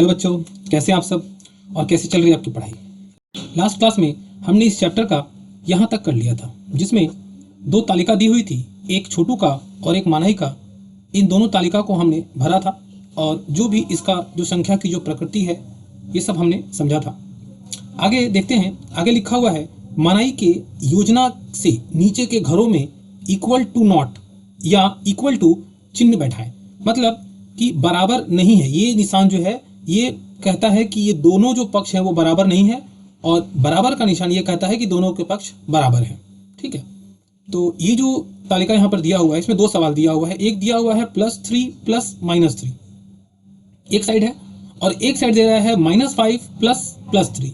Hello बच्चों, कैसे हैं आप सब और कैसे चल रही है आपकी पढ़ाई। लास्ट क्लास में हमने इस चैप्टर का यहाँ तक कर लिया था, जिसमें दो तालिका दी हुई थी, एक छोटू का और एक मानही का। इन दोनों तालिका को हमने भरा था और जो भी इसका जो संख्या की जो प्रकृति है ये सब हमने समझा था। आगे देखते हैं, आगे लिखा हुआ है मानही के योजना से नीचे के घरों में इक्वल टू नॉट या इक्वल टू चिन्ह बैठाएं। मतलब कि बराबर नहीं है, ये निशान जो है ये कहता है कि ये दोनों जो पक्ष हैं वो बराबर नहीं है, और बराबर का निशान ये कहता है कि दोनों के पक्ष बराबर हैं। ठीक है, तो ये जो तालिका यहाँ पर दिया हुआ है इसमें दो सवाल दिया हुआ है। एक दिया हुआ है +3 + -3 एक साइड है, और एक साइड दे रहा है -5 + +3।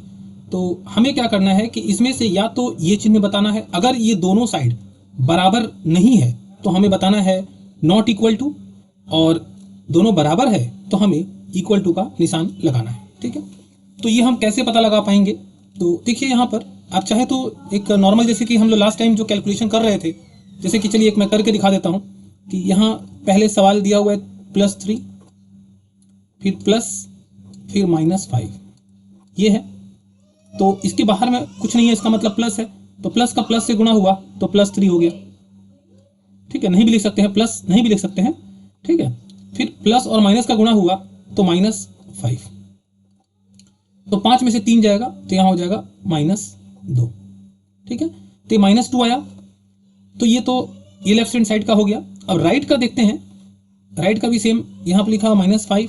तो हमें क्या करना है कि इसमें से या तो ये चिन्ह बताना है, अगर ये दोनों साइड बराबर नहीं है तो हमें बताना है नॉट इक्वल टू, और दोनों बराबर है तो हमें इक्वल टू का निशान लगाना है। ठीक है, तो ये हम कैसे पता लगा पाएंगे। तो देखिए यहाँ पर आप चाहे तो एक नॉर्मल, जैसे कि हम लोग लास्ट टाइम जो कैलकुलेशन कर रहे थे, जैसे कि चलिए एक मैं करके दिखा देता हूँ कि यहाँ पहले सवाल दिया हुआ है +3 फिर प्लस फिर -5 ये है, तो इसके बाहर में कुछ नहीं है, इसका मतलब प्लस है, तो प्लस का प्लस से गुणा हुआ तो +3 हो गया। ठीक है, नहीं भी लिख सकते हैं, प्लस नहीं भी लिख सकते हैं। ठीक है, फिर प्लस और माइनस का गुणा हुआ तो -5, तो 5 में से 3 जाएगा तो यहाँ हो जाएगा -2। ठीक है, तो ये -2 आया, तो ये लेफ्ट हैंड साइड का हो गया। अब राइट का देखते हैं, राइट का भी सेम यहाँ पर लिखा हुआ -5,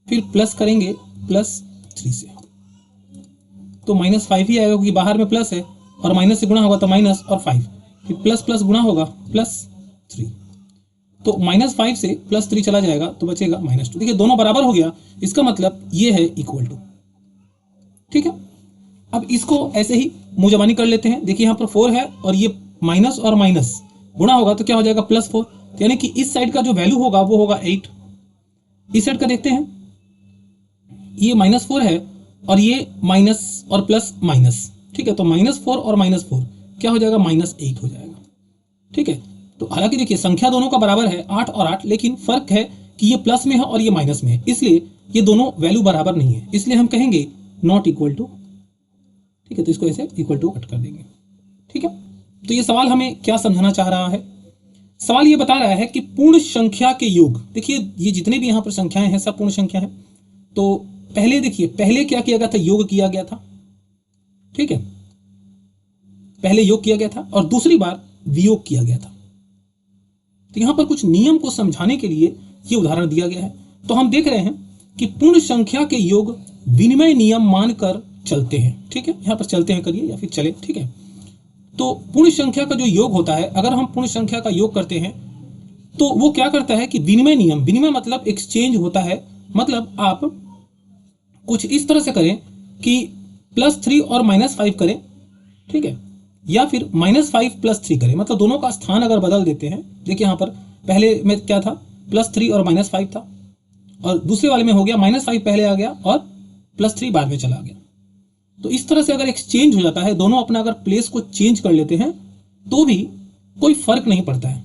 फिर प्लस करेंगे +3 से तो -5 ही आएगा, क्योंकि बाहर में प्लस है और माइनस से गुणा होगा तो माइनस और 5, फिर प्लस प्लस गुणा होगा +3, तो -5 से +3 चला जाएगा तो बचेगा -2। देखिए दोनों बराबर हो गया, इसका मतलब ये है इक्वल टू। ठीक है, अब इसको ऐसे ही मुंह जबानी कर लेते हैं। देखिए यहाँ पर 4 है और ये माइनस और माइनस गुणा होगा तो क्या हो जाएगा +4, यानी कि इस साइड का जो वैल्यू होगा वो होगा 8। इस साइड का देखते हैं, ये -4 है और ये माइनस और प्लस माइनस। ठीक है, तो -4 और -4 क्या हो जाएगा -8 हो जाएगा। ठीक है, तो हालांकि देखिए संख्या दोनों का बराबर है 8 और 8, लेकिन फर्क है कि ये प्लस में है और ये माइनस में है, इसलिए ये दोनों वैल्यू बराबर नहीं है, इसलिए हम कहेंगे नॉट इक्वल टू। ठीक है, तो इसको ऐसे इक्वल टू कट कर देंगे। ठीक है, तो ये सवाल हमें क्या समझाना चाह रहा है। सवाल ये बता रहा है कि पूर्ण संख्या के योग, देखिए ये जितने भी यहाँ पर संख्याएं हैं सब पूर्ण संख्या है। तो पहले देखिए, पहले क्या किया गया था, योग किया गया था। ठीक है, पहले योग किया गया था और दूसरी बार वियोग किया गया था। तो यहां पर कुछ नियम को समझाने के लिए ये उदाहरण दिया गया है। तो हम देख रहे हैं कि पूर्ण संख्या के योग विनिमय नियम मानकर चलते हैं। ठीक है, यहां पर चलते हैं करिए या फिर चले। ठीक है, तो पूर्ण संख्या का जो योग होता है, अगर हम पूर्ण संख्या का योग करते हैं तो वो क्या करता है कि विनिमय नियम, विनिमय मतलब एक्सचेंज होता है। मतलब आप कुछ इस तरह से करें कि +3 और -5 करें। ठीक है, या फिर -5 + 3 करें, मतलब दोनों का स्थान अगर बदल देते हैं। देखिए यहाँ पर पहले में क्या था, +3 और -5 था, और दूसरे वाले में हो गया -5 पहले आ गया और +3 बाद में चला गया। तो इस तरह से अगर एक्सचेंज हो जाता है, दोनों अपना अगर प्लेस को चेंज कर लेते हैं तो भी कोई फर्क नहीं पड़ता है।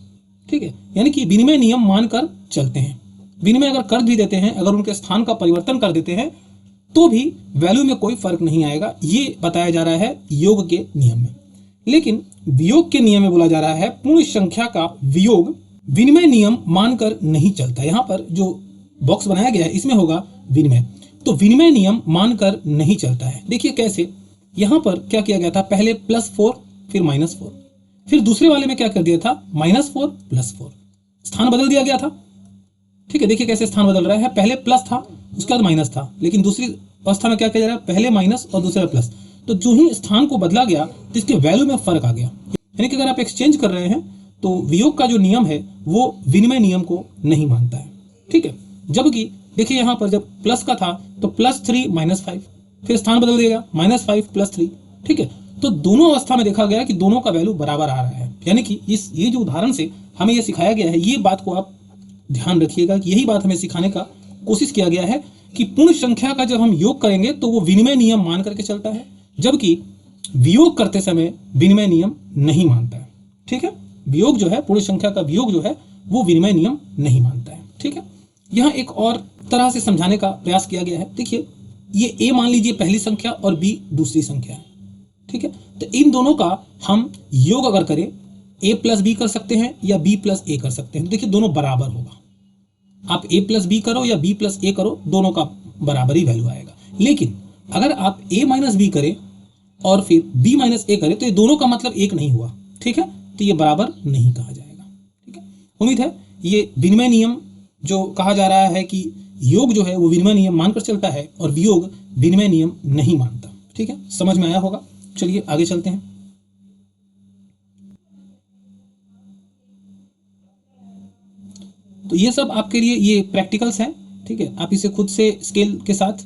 ठीक है, यानी कि विनिमय नियम मानकर चलते हैं। विनिमय अगर कर भी देते हैं, अगर उनके स्थान का परिवर्तन कर देते हैं तो भी वैल्यू में कोई फर्क नहीं आएगा, ये बताया जा रहा है योग के नियम में। लेकिन वियोग के नियम में बोला जा रहा है पूर्ण संख्या का वियोग विनिमय नियम मानकर नहीं चलता। यहां पर जो बॉक्स बनाया गया है इसमें होगा विनिमय, तो विनिमय नियम मानकर नहीं चलता है। देखिए कैसे, यहां पर क्या किया गया था, पहले +4 फिर -4, फिर दूसरे वाले में क्या कर दिया था, -4 + 4, स्थान बदल दिया गया था। ठीक है, देखिए कैसे स्थान बदल रहा है, पहले प्लस था उसके बाद माइनस था, लेकिन दूसरी अवस्था में क्या किया जा रहा है, पहले माइनस और दूसरे प्लस। तो जो ही स्थान को बदला गया तो इसके वैल्यू में फर्क आ गया। यानी कि अगर आप एक्सचेंज कर रहे हैं तो वियोग का जो नियम है वो विनिमय नियम को नहीं मानता है। ठीक है, जबकि देखिए यहाँ पर जब प्लस का था तो +3 -5, फिर स्थान बदल देगा -5 + 3। ठीक है, तो दोनों अवस्था में देखा गया कि दोनों का वैल्यू बराबर आ रहा है। यानी कि ये जो उदाहरण से हमें ये सिखाया गया है, ये बात को आप ध्यान रखिएगा कि यही बात हमें सिखाने का कोशिश किया गया है कि पूर्ण संख्या का जब हम योग करेंगे तो वो विनिमय नियम मान करके चलता है, जबकि वियोग करते समय विनिमय नियम नहीं मानता है। ठीक है, वियोग जो है, पूर्ण संख्या का वियोग जो है वो विनिमय नियम नहीं मानता है। ठीक है, यहाँ एक और तरह से समझाने का प्रयास किया गया है। देखिए, ये a मान लीजिए पहली संख्या और b दूसरी संख्या है, ठीक है। तो इन दोनों का हम योग अगर करें, a प्लस बी कर सकते हैं या b प्लस ए कर सकते हैं। देखिए दोनों बराबर होगा, आप a प्लस बी करो या b प्लस ए करो, दोनों का बराबर ही वैल्यू आएगा। लेकिन अगर आप a माइनस बी करें और फिर b माइनस ए करें तो ये दोनों का मतलब एक नहीं हुआ, ठीक है। तो ये बराबर नहीं कहा जाएगा, ठीक है। उम्मीद है ये विनिमय नियम जो कहा जा रहा है कि योग जो है वो विनिमय नियम मानकर चलता है और वियोग विनिमय नियम नहीं मानता, ठीक है, समझ में आया होगा। चलिए आगे चलते हैं। तो ये सब आपके लिए ये प्रैक्टिकल्स हैं, ठीक है। आप इसे खुद से स्केल के साथ,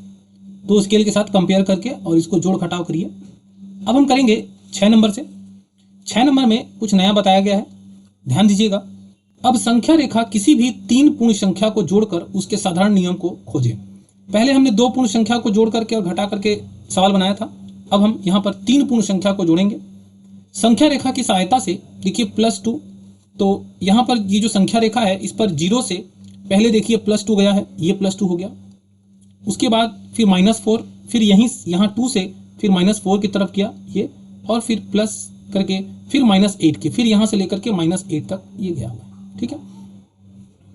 दो स्केल के साथ कंपेयर करके और इसको जोड़ घटाव करिए। अब हम करेंगे 6 नंबर से। 6 नंबर में कुछ नया बताया गया है, ध्यान दीजिएगा। अब संख्या रेखा किसी भी 3 पूर्ण संख्या को जोड़कर उसके साधारण नियम को खोजें। पहले हमने 2 पूर्ण संख्या को जोड़ करके और घटा करके सवाल बनाया था। अब हम यहाँ पर 3 पूर्ण संख्या को जोड़ेंगे संख्या रेखा की सहायता से। देखिए +2, तो यहाँ पर ये जो संख्या रेखा है इस पर 0 से पहले देखिए +2 गया है, ये +2 हो गया। उसके बाद फिर -4, फिर यहाँ 2 से फिर -4 की तरफ किया ये, और फिर प्लस करके फिर -8 की, फिर यहाँ से लेकर के -8 तक ये गया हुआ है, ठीक है।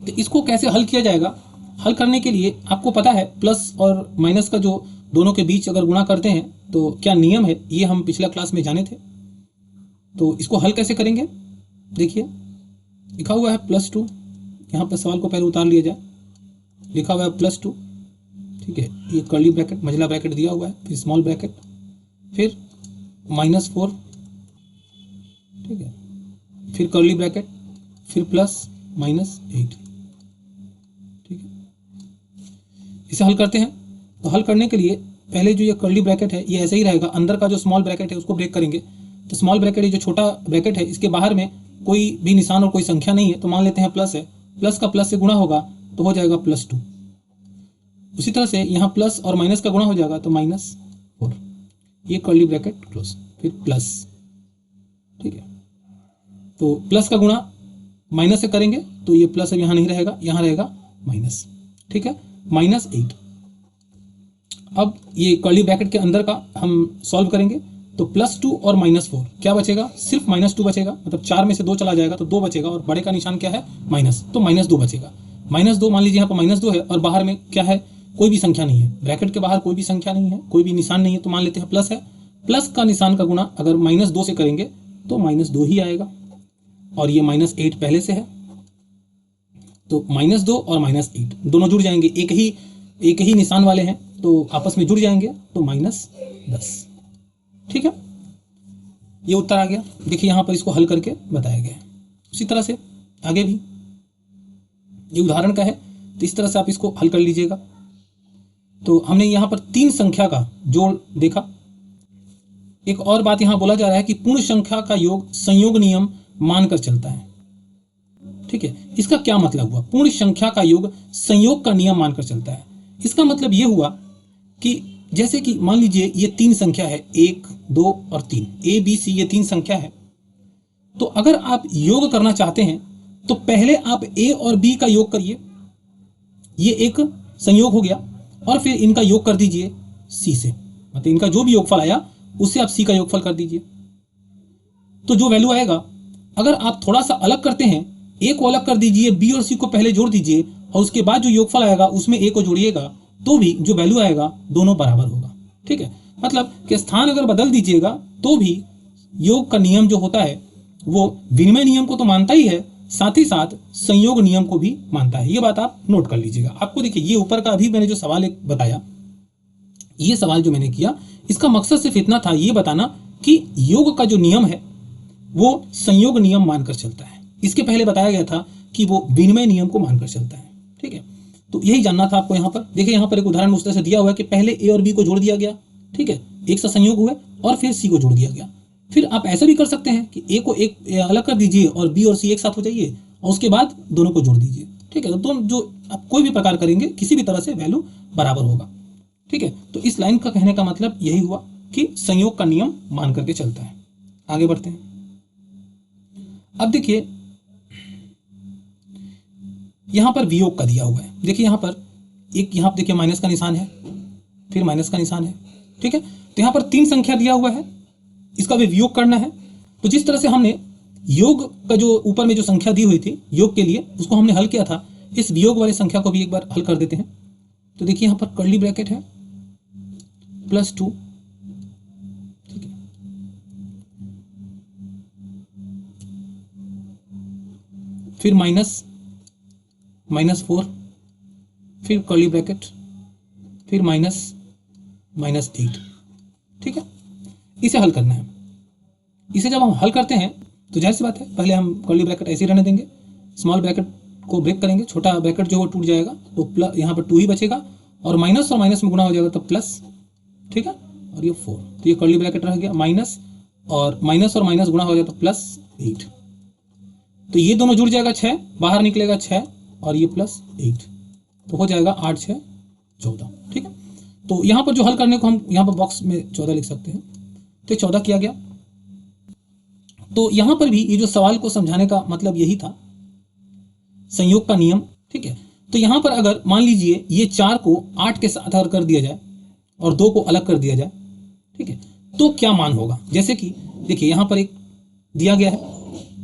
तो इसको कैसे हल किया जाएगा? हल करने के लिए आपको पता है प्लस और माइनस का जो दोनों के बीच अगर गुणा करते हैं तो क्या नियम है, ये हम पिछला क्लास में जाने थे। तो इसको हल कैसे करेंगे? देखिए लिखा हुआ है +2, यहाँ पर सवाल को पहले उतार लिया जाए। लिखा हुआ है +2, ठीक है, ये कर्ली ब्रैकेट मंझला ब्रैकेट दिया हुआ है, फिर स्मॉल ब्रैकेट, फिर -4, ठीक है, फिर कर्ली ब्रैकेट, फिर +-8, ठीक है। इसे हल करते हैं। तो हल करने के लिए पहले जो ये कर्ली ब्रैकेट है ये ऐसे ही रहेगा, अंदर का जो स्मॉल ब्रैकेट है उसको ब्रेक करेंगे। तो स्मॉल ब्रैकेट ये जो छोटा ब्रैकेट है इसके बाहर में कोई भी निशान और कोई संख्या नहीं है, तो मान लेते हैं प्लस है, प्लस का प्लस से गुणा होगा तो हो जाएगा +2। उसी तरह से यहाँ प्लस और माइनस का गुणा हो जाएगा तो -4, ये कर्ली ब्रैकेट क्लोज, फिर प्लस, ठीक है। तो प्लस का गुणा माइनस से करेंगे तो ये प्लस अब यहाँ नहीं रहेगा, यहाँ रहेगा माइनस, ठीक है, -8। अब ये कर्ली ब्रैकेट के अंदर का हम सॉल्व करेंगे तो +2 और -4 क्या बचेगा? सिर्फ -2 बचेगा, मतलब 4 में से 2 चला जाएगा तो 2 बचेगा, और बड़े का निशान क्या है? माइनस, तो -2 बचेगा। -2 मान लीजिए यहाँ पर -2 है और बाहर में क्या है? कोई भी संख्या नहीं है, ब्रैकेट के बाहर कोई भी संख्या नहीं है, कोई भी निशान नहीं है, तो मान लेते हैं प्लस है। प्लस का निशान का गुणा अगर -2 से करेंगे तो -2 ही आएगा, और ये -8 पहले से है, तो -2 और -8 दोनों जुड़ जाएंगे, एक ही निशान वाले हैं तो आपस में जुड़ जाएंगे, तो -10, ठीक है। ये उत्तर आ गया। देखिए यहाँ पर इसको हल करके बताया गया है। उसी तरह से आगे भी ये उदाहरण का है, तो इस तरह से आप इसको हल कर लीजिएगा। तो हमने यहाँ पर 3 संख्या का जोड़ देखा। एक और बात यहाँ बोला जा रहा है कि पूर्ण संख्या का योग संयोग नियम मानकर चलता है, ठीक है। इसका क्या मतलब हुआ? पूर्ण संख्या का योग संयोग का नियम मानकर चलता है। इसका मतलब ये हुआ कि जैसे कि मान लीजिए ये 3 संख्या है, 1, 2 और 3, A B C ये 3 संख्या है। तो अगर आप योग करना चाहते हैं तो पहले आप A और B का योग करिए, ये एक संयोग हो गया, और फिर इनका योग कर दीजिए C से, मतलब इनका जो भी योगफल आया उससे आप C का योगफल कर दीजिए। तो जो वैल्यू आएगा, अगर आप थोड़ा सा अलग करते हैं, A को अलग कर दीजिए, B और C को पहले जोड़ दीजिए, और उसके बाद जो योगफल आएगा उसमें A को जोड़िएगा, तो भी जो वैल्यू आएगा दोनों बराबर होगा, ठीक है। मतलब कि स्थान अगर बदल दीजिएगा तो भी योग का नियम जो होता है वो विनिमय नियम को तो मानता ही है, साथ ही साथ संयोग नियम को भी मानता है। ये बात आप नोट कर लीजिएगा। आपको देखिए ये ऊपर का अभी मैंने जो सवाल एक बताया, ये सवाल जो मैंने किया, इसका मकसद सिर्फ इतना था ये बताना कि योग का जो नियम है वो संयोग नियम मानकर चलता है। इसके पहले बताया गया था कि वो विनिमय नियम को मानकर चलता है, ठीक है। तो यही जानना था आपको। यहाँ पर देखिए, यहाँ पर एक उदाहरण उस तरह से दिया हुआ है कि पहले A और B को जोड़ दिया गया, ठीक है, एक साथ संयोग हुए, और फिर C को जोड़ दिया गया। फिर आप ऐसा भी कर सकते हैं कि A को एक अलग कर दीजिए और B और C एक साथ हो जाइए, और उसके बाद दोनों को जोड़ दीजिए, ठीक है। तो दोनों जो आप कोई भी प्रकार करेंगे किसी भी तरह से वैल्यू बराबर होगा, ठीक है। तो इस लाइन का कहने का मतलब यही हुआ कि संयोग का नियम मान करके चलता है। आगे बढ़ते हैं। अब देखिए यहाँ पर वियोग का दिया हुआ है। देखिए यहाँ पर एक, यहाँ देखिए माइनस का निशान है, फिर माइनस का निशान है, ठीक है। तो यहाँ पर 3 संख्या दिया हुआ है, इसका भी वियोग करना है। तो जिस तरह से हमने योग का जो ऊपर में जो संख्या दी हुई थी योग के लिए, उसको हमने हल किया था, इस वियोग वाली संख्या को भी एक बार हल कर देते हैं। तो देखिए यहाँ पर कर्ली ब्रैकेट है +2, ठीक है, फिर -4, फिर कर्ली ब्रैकेट, फिर -8, ठीक है। इसे हल करना है। इसे जब हम हल करते हैं तो जाहिर सी बात है, पहले हम कर्ली ब्रैकेट ऐसे ही रहने देंगे, स्मॉल ब्रैकेट को ब्रेक करेंगे, छोटा ब्रैकेट जो वो टूट जाएगा, तो प्लस यहाँ पर 2 ही बचेगा, और माइनस और माइनस में गुना हो जाएगा तो प्लस, ठीक है, और ये 4, तो ये कर्ली ब्रैकेट रह गया, माइनस और माइनस गुना हो जाए तो +8, तो ये दोनों जुड़ जाएगा 6, बाहर निकलेगा 6 और ये +8, तो हो जाएगा 8 6 14, ठीक है। तो यहाँ पर जो हल करने को हम यहाँ पर बॉक्स में 14 लिख सकते हैं, तो 14 किया गया। तो यहाँ पर भी ये जो सवाल को समझाने का मतलब यही था, संयोग का नियम, ठीक है। तो यहाँ पर अगर मान लीजिए ये 4 को 8 के साथ अगर कर दिया जाए और 2 को अलग कर दिया जाए, ठीक है, तो क्या मान होगा। जैसे कि देखिए यहाँ पर एक दिया गया है,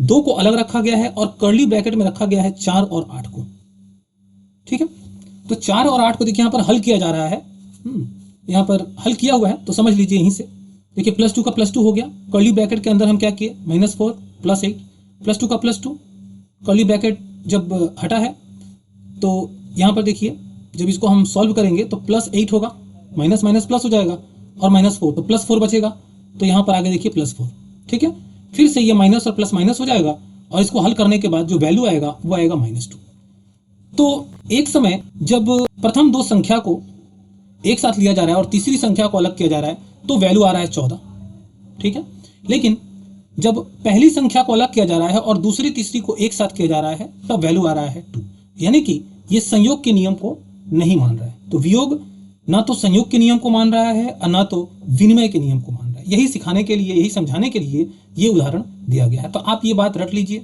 2 को अलग रखा गया है और कर्ली ब्रैकेट में रखा गया है 4 और 8 को, ठीक है। तो 4 और 8 को देखिए यहाँ पर हल किया जा रहा है, यहाँ पर हल किया हुआ है, तो समझ लीजिए यहीं से देखिए +2 का +2 हो गया, कर्ली ब्रैकेट के अंदर हम क्या किए, -4 +8, +2 का +2, कर्ली ब्रैकेट जब हटा है तो यहाँ पर देखिए जब इसको हम सॉल्व करेंगे तो +8 होगा, माइनस माइनस प्लस हो जाएगा, और -4 तो +4 बचेगा, तो यहाँ पर आगे देखिए +4, ठीक है। फिर से ये माइनस और प्लस माइनस हो जाएगा, और इसको हल करने के बाद जो वैल्यू आएगा वो आएगा -2। तो एक समय जब प्रथम 2 संख्या को एक साथ लिया जा रहा है और तीसरी संख्या को अलग किया जा रहा है तो वैल्यू आ रहा है 14, ठीक है। लेकिन जब पहली संख्या को अलग किया जा रहा है और दूसरी तीसरी को एक साथ किया जा रहा है तब वैल्यू आ रहा है 2, यानी कि ये संयोग के नियम को नहीं मान रहा है। तो वियोग ना तो संयोग के नियम को मान रहा है और ना तो विनिमय के नियम को मान रहा है। यही सिखाने के लिए, यही समझाने के लिए ये उदाहरण दिया गया है। तो आप ये बात रट लीजिए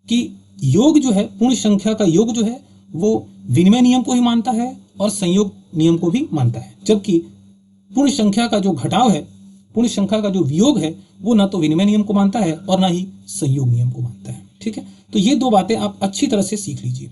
कि योग जो है, पूर्ण संख्या का योग जो है वो विनिमय नियम को ही मानता है और संयोग नियम को भी मानता है, जबकि पूर्ण संख्या का जो घटाव है, पूर्ण संख्या का जो वियोग है, वो ना तो विनिमय नियम को मानता है और ना ही संयोग नियम को मानता है, ठीक है। तो ये 2 बातें आप अच्छी तरह से सीख लीजिए।